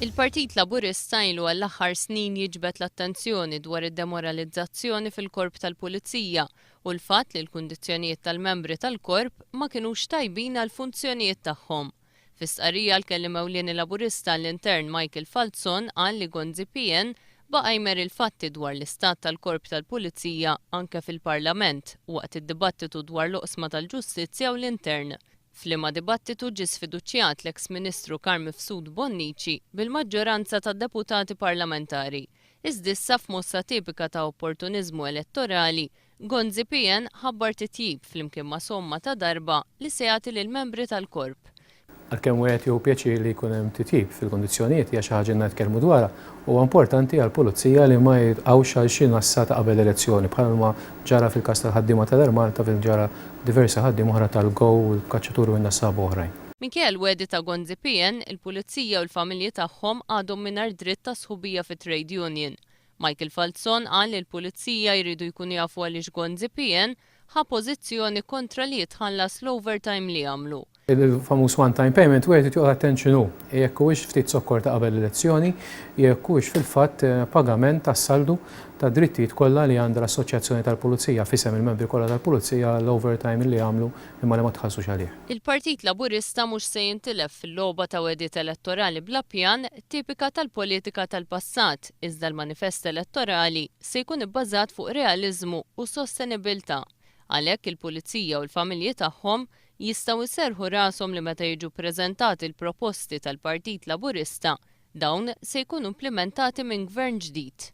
Il-Partit Laburista ilu għall-aħħar snin jiġbed l-attenzjoni dwar id-demoralizzazzjoni fil-korp tal-Pulizija u l-fatt li l-kundizzjonijiet tal-membri tal-korp ma kinux tajbin għal funzjonijiet tagħhom. Fis-stqarrija l-kellim ewlieni Laburista l-intern Michael Falzon qal li Gonzi PN baqa' jmer il-fatti dwar l-istat tal-korp tal-Pulizija anke fil-Parlament waqt id-dibattitu dwar l-oqsma tal-ġustizzja u l-intern. F'liema dibattitu ġie sfiduċjat l-eks Ministru Karm Mifsud Bonnici bil-maġġoranza tad-deputati parlamentari. Iżda issa f'mossa tipika ta' opportuniżmu elettorali, Gonzi PN ħabbar titjib flimkien ma' somma ta' darba li se jagħti lill-membri tal-korp. Għalkemm wieħed jew pjaċir li jkun hemm titjib fil-kondizzjonijiet hija xi ħaġa nitkellmu dwarha, huwa importanti għall-pulizija li ma jibqgħux għal xi nassata qabel elezzjoni bħalma ġara fil-każ tal-ħaddiema tal-Air Malta fil ġara diversi ħaddiem oħra tal-GO u l-kaċċaturi u n-nassaba oħrajn. Minkejja l-wedi ta' Gonzi PN, il-pulizija u l-familji tagħhom għadhom mingħajr dritt ta' sħubija fit-trade union. Michael Falzon qal li l-pulizija jridu jkunu jafu għaliex Gonzi PN ħa pożizzjoni kontra li jitħallas l-overtime li għamlu. Il-famuż one-time payment wieħed jitjuq attenzjoni hu jekk huwiex ftit sokkor ta' qabel elezzjoni, jekk huwiex fil-fatt pagament tas-saldu ta' drittijiet kollha li għandha l-Assoċjazzjoni tal-Pulizija fisem il-membri kollha tal-Pulizija l-overtime li għamlu imma li ma tħallsux għalih. Il-Partit Laburista mhux se jintilef fil-logħba ta' wediet elettorali bla pjan tipika tal-politika tal-passat, iżda l-manifest elettorali se jkun ibbażat fuq realiżmu u sostenibilità. Għalhekk il-Pulizija u l-familji tagħhom jistgħu jserħu rashom li meta jiġu ppreżentati l-proposti tal-Partit Laburista dawn se jkunu implementati minn gvern ġdid.